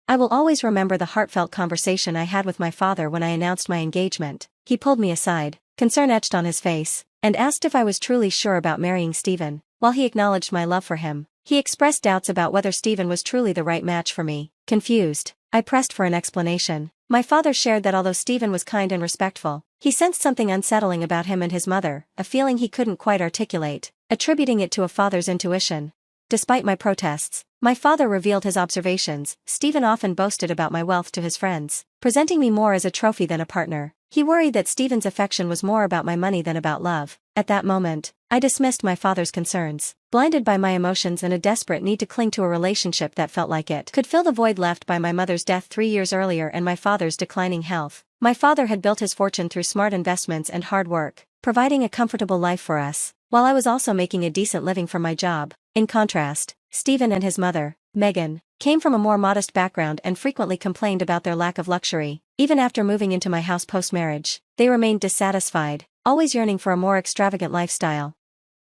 I will always remember the heartfelt conversation I had with my father when I announced my engagement. He pulled me aside, concern etched on his face, and asked if I was truly sure about marrying Stephen. While he acknowledged my love for him, he expressed doubts about whether Stephen was truly the right match for me. Confused, I pressed for an explanation. My father shared that although Stephen was kind and respectful, he sensed something unsettling about him and his mother, a feeling he couldn't quite articulate, attributing it to a father's intuition. Despite my protests, my father revealed his observations. Stephen often boasted about my wealth to his friends, presenting me more as a trophy than a partner. He worried that Stephen's affection was more about my money than about love. At that moment, I dismissed my father's concerns, blinded by my emotions and a desperate need to cling to a relationship that felt like it could fill the void left by my mother's death 3 years earlier and my father's declining health. My father had built his fortune through smart investments and hard work, providing a comfortable life for us, while I was also making a decent living from my job. In contrast, Stephen and his mother, Megan, came from a more modest background and frequently complained about their lack of luxury. Even after moving into my house post-marriage, they remained dissatisfied, always yearning for a more extravagant lifestyle.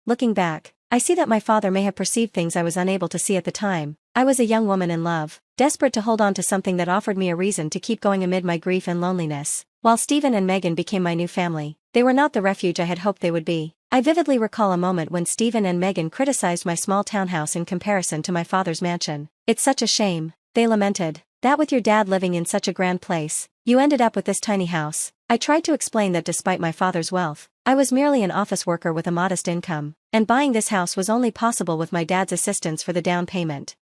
Looking back, I see that my father may have perceived things I was unable to see at the time. I was a young woman in love, desperate to hold on to something that offered me a reason to keep going amid my grief and loneliness. While Stephen and Megan became my new family, they were not the refuge I had hoped they would be. I vividly recall a moment when Stephen and Megan criticized my small townhouse in comparison to my father's mansion. "It's such a shame," they lamented, "that with your dad living in such a grand place, you ended up with this tiny house." I tried to explain that despite my father's wealth, I was merely an office worker with a modest income, and buying this house was only possible with my dad's assistance for the down payment.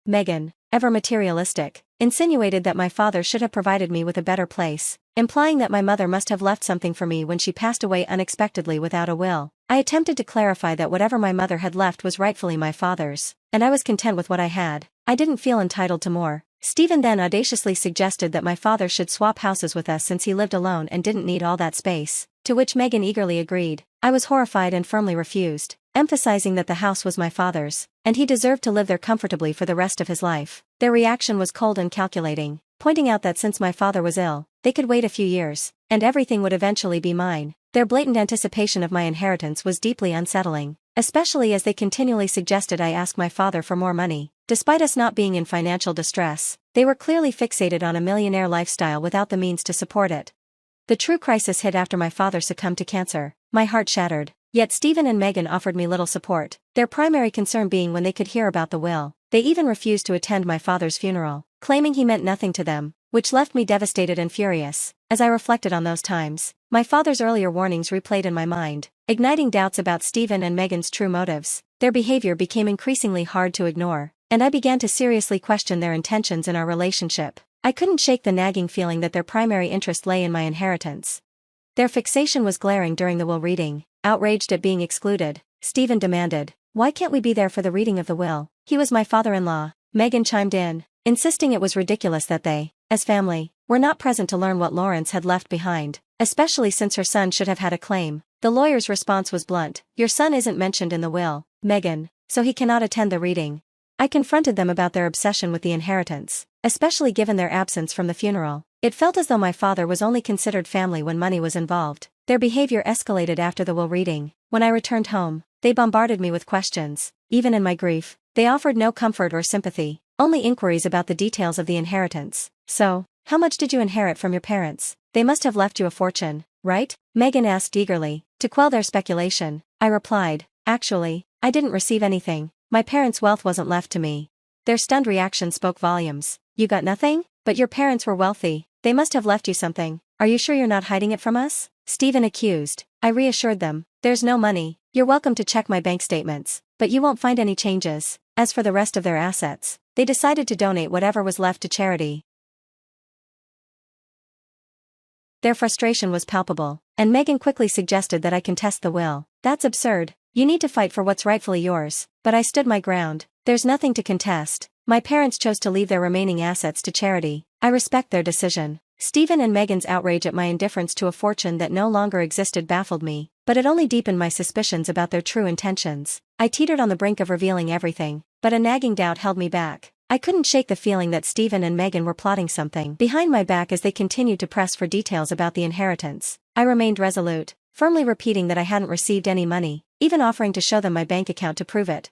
Megan, ever materialistic, insinuated that my father should have provided me with a better place, implying that my mother must have left something for me when she passed away unexpectedly without a will. I attempted to clarify that whatever my mother had left was rightfully my father's, and I was content with what I had. I didn't feel entitled to more. Stephen then audaciously suggested that my father should swap houses with us since he lived alone and didn't need all that space, to which Megan eagerly agreed. I was horrified and firmly refused, emphasizing that the house was my father's, and he deserved to live there comfortably for the rest of his life. Their reaction was cold and calculating, pointing out that since my father was ill, they could wait a few years, and everything would eventually be mine. Their blatant anticipation of my inheritance was deeply unsettling, especially as they continually suggested I ask my father for more money. Despite us not being in financial distress, they were clearly fixated on a millionaire lifestyle without the means to support it. The true crisis hit after my father succumbed to cancer. My heart shattered. Yet Stephen and Megan offered me little support, their primary concern being when they could hear about the will. They even refused to attend my father's funeral, claiming he meant nothing to them, which left me devastated and furious. As I reflected on those times, my father's earlier warnings replayed in my mind, igniting doubts about Stephen and Megan's true motives. Their behavior became increasingly hard to ignore, and I began to seriously question their intentions in our relationship. I couldn't shake the nagging feeling that their primary interest lay in my inheritance. Their fixation was glaring during the will reading. Outraged at being excluded, Stephen demanded, "Why can't we be there for the reading of the will? He was my father-in-law." Megan chimed in, insisting it was ridiculous that they, as family, were not present to learn what Lawrence had left behind, especially since her son should have had a claim. The lawyer's response was blunt, "Your son isn't mentioned in the will, Megan, so he cannot attend the reading." I confronted them about their obsession with the inheritance, especially given their absence from the funeral. It felt as though my father was only considered family when money was involved. Their behavior escalated after the will reading. When I returned home, they bombarded me with questions. Even in my grief, they offered no comfort or sympathy, only inquiries about the details of the inheritance. "So, how much did you inherit from your parents? They must have left you a fortune, right?" Megan asked eagerly. To quell their speculation, I replied, "Actually, I didn't receive anything. My parents' wealth wasn't left to me." Their stunned reaction spoke volumes. "You got nothing? But your parents were wealthy. They must have left you something. Are you sure you're not hiding it from us?" Stephen accused. I reassured them, "There's no money. You're welcome to check my bank statements, but you won't find any changes." As for the rest of their assets, they decided to donate whatever was left to charity. Their frustration was palpable, and Megan quickly suggested that I contest the will. "That's absurd. You need to fight for what's rightfully yours." But I stood my ground. "There's nothing to contest. My parents chose to leave their remaining assets to charity. I respect their decision." Stephen and Megan's outrage at my indifference to a fortune that no longer existed baffled me, but it only deepened my suspicions about their true intentions. I teetered on the brink of revealing everything, but a nagging doubt held me back. I couldn't shake the feeling that Stephen and Megan were plotting something behind my back as they continued to press for details about the inheritance. I remained resolute, firmly repeating that I hadn't received any money, even offering to show them my bank account to prove it.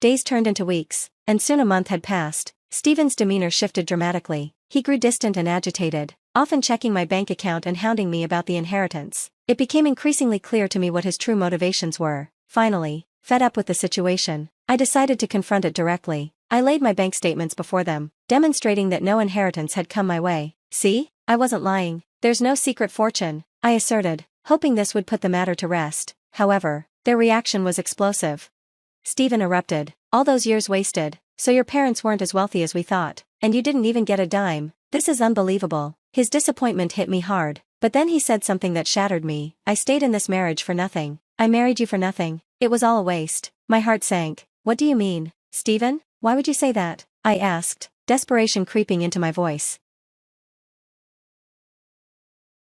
Days turned into weeks, and soon a month had passed. Stephen's demeanor shifted dramatically. He grew distant and agitated, often checking my bank account and hounding me about the inheritance. It became increasingly clear to me what his true motivations were. Finally, fed up with the situation, I decided to confront it directly. I laid my bank statements before them, demonstrating that no inheritance had come my way. See? I wasn't lying. There's no secret fortune, I asserted, hoping this would put the matter to rest. However, their reaction was explosive. Stephen erupted. All those years wasted, so your parents weren't as wealthy as we thought, and you didn't even get a dime. This is unbelievable. His disappointment hit me hard, but then he said something that shattered me. I stayed in this marriage for nothing. I married you for nothing. It was all a waste. My heart sank. What do you mean, Stephen? Why would you say that? I asked, desperation creeping into my voice.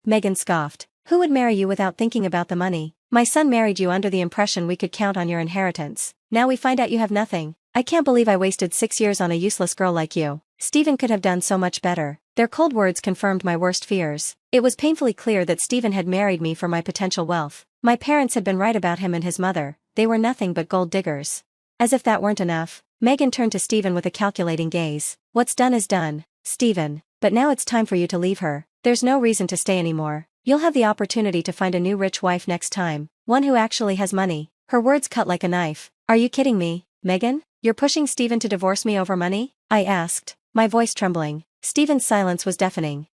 Megan scoffed. Who would marry you without thinking about the money? My son married you under the impression we could count on your inheritance. Now we find out you have nothing. I can't believe I wasted 6 years on a useless girl like you. Stephen could have done so much better. Their cold words confirmed my worst fears. It was painfully clear that Stephen had married me for my potential wealth. My parents had been right about him and his mother. They were nothing but gold diggers. As if that weren't enough, Megan turned to Stephen with a calculating gaze. What's done is done, Stephen. But now it's time for you to leave her. There's no reason to stay anymore. You'll have the opportunity to find a new rich wife next time, one who actually has money. Her words cut like a knife. Are you kidding me, Megan? You're pushing Stephen to divorce me over money? I asked, my voice trembling. Stephen's silence was deafening.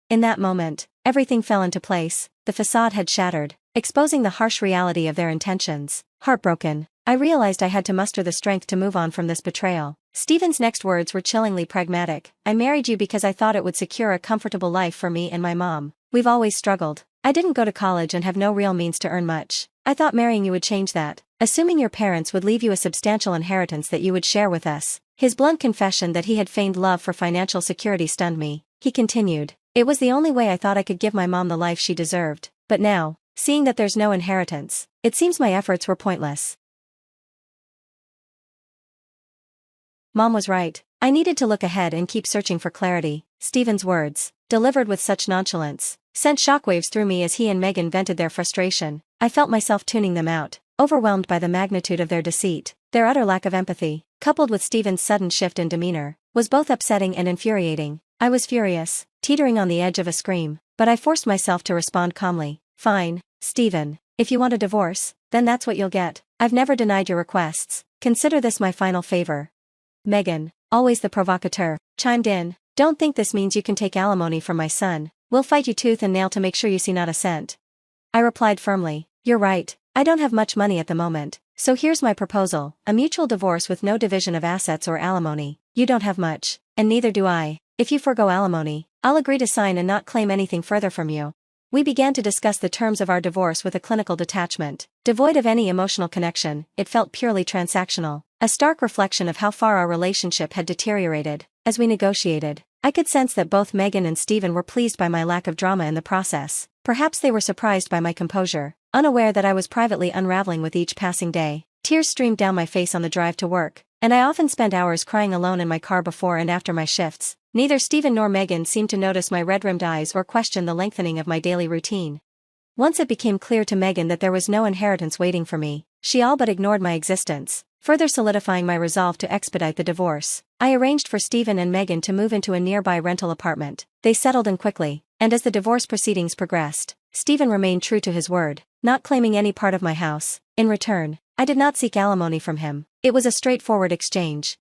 In that moment, everything fell into place. The facade had shattered, exposing the harsh reality of their intentions. Heartbroken, I realized I had to muster the strength to move on from this betrayal. Stephen's next words were chillingly pragmatic. I married you because I thought it would secure a comfortable life for me and my mom. We've always struggled. I didn't go to college and have no real means to earn much. I thought marrying you would change that, assuming your parents would leave you a substantial inheritance that you would share with us. His blunt confession that he had feigned love for financial security stunned me. He continued, it was the only way I thought I could give my mom the life she deserved. But now, seeing that there's no inheritance, it seems my efforts were pointless. Mom was right. I needed to look ahead and keep searching for clarity. Stephen's words, delivered with such nonchalance, sent shockwaves through me as he and Megan vented their frustration. I felt myself tuning them out, overwhelmed by the magnitude of their deceit. Their utter lack of empathy, coupled with Stephen's sudden shift in demeanor, was both upsetting and infuriating. I was furious, teetering on the edge of a scream, but I forced myself to respond calmly. Fine, Stephen. If you want a divorce, then that's what you'll get. I've never denied your requests. Consider this my final favor. Megan, always the provocateur, chimed in. Don't think this means you can take alimony from my son. We'll fight you tooth and nail to make sure you see not a cent. I replied firmly. You're right. I don't have much money at the moment. So here's my proposal, a mutual divorce with no division of assets or alimony. You don't have much, and neither do I. If you forgo alimony, I'll agree to sign and not claim anything further from you. We began to discuss the terms of our divorce with a clinical detachment. Devoid of any emotional connection, it felt purely transactional, a stark reflection of how far our relationship had deteriorated. As we negotiated, I could sense that both Megan and Stephen were pleased by my lack of drama in the process. Perhaps they were surprised by my composure, unaware that I was privately unraveling with each passing day. Tears streamed down my face on the drive to work, and I often spent hours crying alone in my car before and after my shifts. Neither Stephen nor Megan seemed to notice my red-rimmed eyes or question the lengthening of my daily routine. Once it became clear to Megan that there was no inheritance waiting for me, she all but ignored my existence, further solidifying my resolve to expedite the divorce. I arranged for Stephen and Megan to move into a nearby rental apartment. They settled in quickly, and as the divorce proceedings progressed, Stephen remained true to his word, not claiming any part of my house. In return, I did not seek alimony from him. It was a straightforward exchange.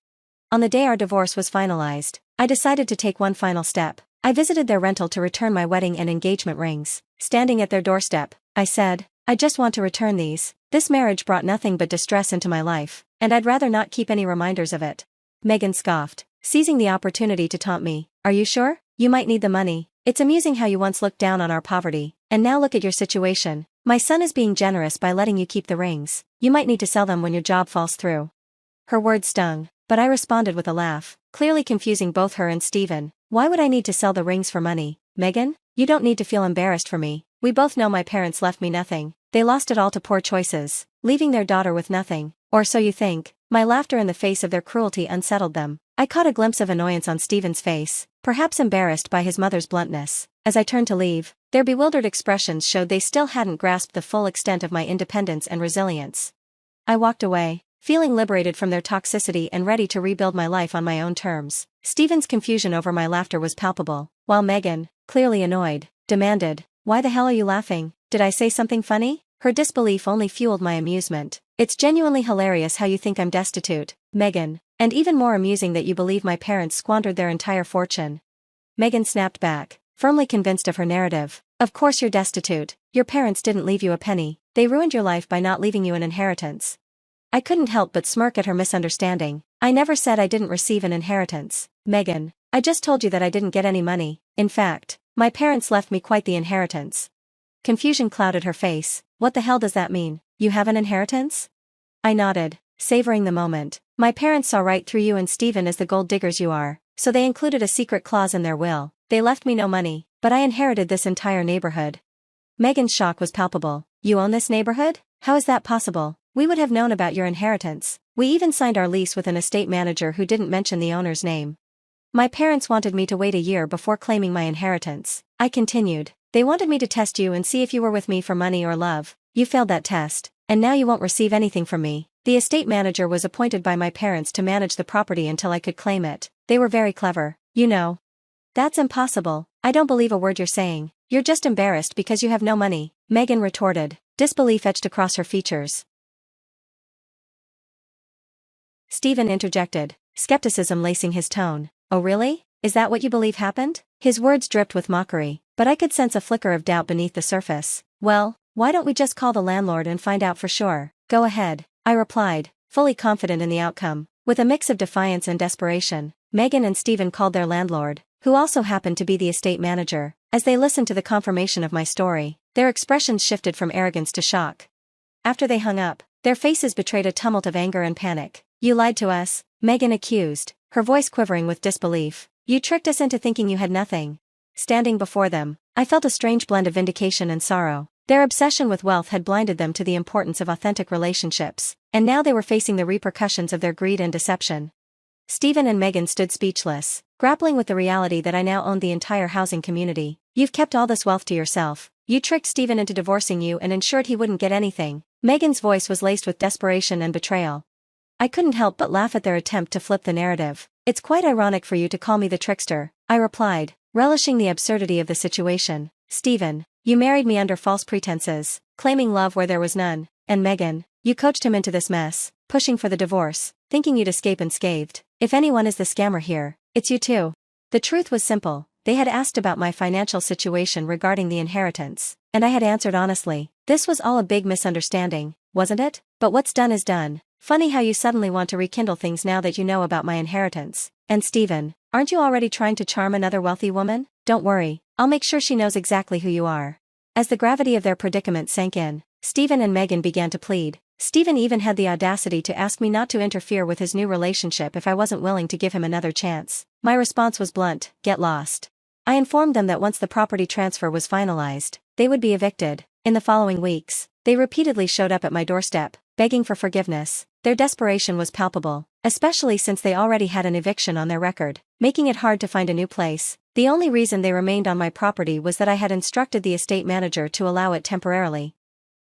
On the day our divorce was finalized, I decided to take one final step. I visited their rental to return my wedding and engagement rings. Standing at their doorstep, I said, I just want to return these. This marriage brought nothing but distress into my life, and I'd rather not keep any reminders of it. Megan scoffed, seizing the opportunity to taunt me. Are you sure? You might need the money. It's amusing how you once looked down on our poverty, and now look at your situation. My son is being generous by letting you keep the rings. You might need to sell them when your job falls through. Her words stung, but I responded with a laugh, clearly confusing both her and Stephen. Why would I need to sell the rings for money? Megan, you don't need to feel embarrassed for me. We both know my parents left me nothing. They lost it all to poor choices, leaving their daughter with nothing. Or so you think. My laughter in the face of their cruelty unsettled them. I caught a glimpse of annoyance on Stephen's face, perhaps embarrassed by his mother's bluntness. As I turned to leave, their bewildered expressions showed they still hadn't grasped the full extent of my independence and resilience. I walked away, feeling liberated from their toxicity and ready to rebuild my life on my own terms. Stephen's confusion over my laughter was palpable, while Megan, clearly annoyed, demanded, "Why the hell are you laughing? Did I say something funny?" Her disbelief only fueled my amusement. "It's genuinely hilarious how you think I'm destitute, Megan, and even more amusing that you believe my parents squandered their entire fortune." Megan snapped back, firmly convinced of her narrative. "Of course you're destitute. Your parents didn't leave you a penny. They ruined your life by not leaving you an inheritance." I couldn't help but smirk at her misunderstanding. "I never said I didn't receive an inheritance, Megan. I just told you that I didn't get any money. In fact, my parents left me quite the inheritance." Confusion clouded her face. "What the hell does that mean? You have an inheritance?" I nodded, savoring the moment. "My parents saw right through you and Stephen as the gold diggers you are, so they included a secret clause in their will. They left me no money, but I inherited this entire neighborhood." Megan's shock was palpable. "You own this neighborhood? How is that possible? We would have known about your inheritance. We even signed our lease with an estate manager who didn't mention the owner's name." "My parents wanted me to wait a year before claiming my inheritance," I continued. "They wanted me to test you and see if you were with me for money or love. You failed that test, and now you won't receive anything from me." The estate manager was appointed by my parents to manage the property until I could claim it. They were very clever, you know. "That's impossible. I don't believe a word you're saying. You're just embarrassed because you have no money," Megan retorted, disbelief etched across her features. Stephen interjected, skepticism lacing his tone. "Oh really? Is that what you believe happened?" His words dripped with mockery, but I could sense a flicker of doubt beneath the surface. "Well, why don't we just call the landlord and find out for sure?" "Go ahead," I replied, fully confident in the outcome. With a mix of defiance and desperation, Megan and Stephen called their landlord, who also happened to be the estate manager. As they listened to the confirmation of my story, their expressions shifted from arrogance to shock. After they hung up, their faces betrayed a tumult of anger and panic. "You lied to us," Megan accused, her voice quivering with disbelief. "You tricked us into thinking you had nothing." Standing before them, I felt a strange blend of vindication and sorrow. Their obsession with wealth had blinded them to the importance of authentic relationships, and now they were facing the repercussions of their greed and deception. Stephen and Megan stood speechless, grappling with the reality that I now owned the entire housing community. "You've kept all this wealth to yourself. You tricked Stephen into divorcing you and ensured he wouldn't get anything." Megan's voice was laced with desperation and betrayal. I couldn't help but laugh at their attempt to flip the narrative. "It's quite ironic for you to call me the trickster," I replied, relishing the absurdity of the situation. "Stephen, you married me under false pretenses, claiming love where there was none, and Megan, you coached him into this mess, pushing for the divorce, thinking you'd escape unscathed. If anyone is the scammer here, it's you two." The truth was simple. They had asked about my financial situation regarding the inheritance, and I had answered honestly. This was all a big misunderstanding, wasn't it? But what's done is done. Funny how you suddenly want to rekindle things now that you know about my inheritance. And Stephen, aren't you already trying to charm another wealthy woman? Don't worry, I'll make sure she knows exactly who you are. As the gravity of their predicament sank in, Stephen and Megan began to plead. Stephen even had the audacity to ask me not to interfere with his new relationship if I wasn't willing to give him another chance. My response was blunt: get lost. I informed them that once the property transfer was finalized, they would be evicted. In the following weeks, they repeatedly showed up at my doorstep, begging for forgiveness. Their desperation was palpable, especially since they already had an eviction on their record, making it hard to find a new place. The only reason they remained on my property was that I had instructed the estate manager to allow it temporarily.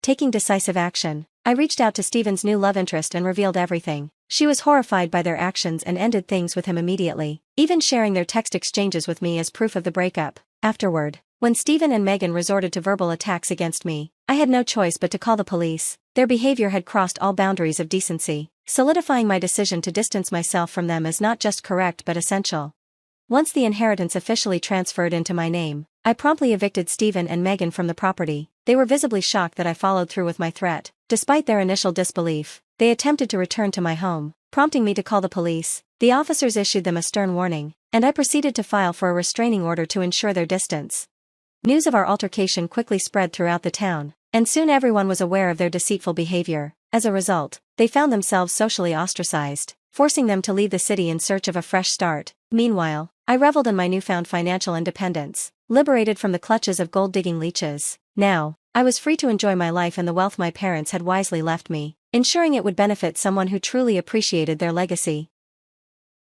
Taking decisive action, I reached out to Stephen's new love interest and revealed everything. She was horrified by their actions and ended things with him immediately, even sharing their text exchanges with me as proof of the breakup. Afterward, when Stephen and Megan resorted to verbal attacks against me, I had no choice but to call the police. Their behavior had crossed all boundaries of decency, solidifying my decision to distance myself from them as not just correct but essential. Once the inheritance officially transferred into my name, I promptly evicted Stephen and Megan from the property. They were visibly shocked that I followed through with my threat. Despite their initial disbelief, they attempted to return to my home, prompting me to call the police. The officers issued them a stern warning, and I proceeded to file for a restraining order to ensure their distance. News of our altercation quickly spread throughout the town, and soon everyone was aware of their deceitful behavior. As a result, they found themselves socially ostracized, forcing them to leave the city in search of a fresh start. Meanwhile, I reveled in my newfound financial independence, liberated from the clutches of gold-digging leeches. Now, I was free to enjoy my life and the wealth my parents had wisely left me, ensuring it would benefit someone who truly appreciated their legacy.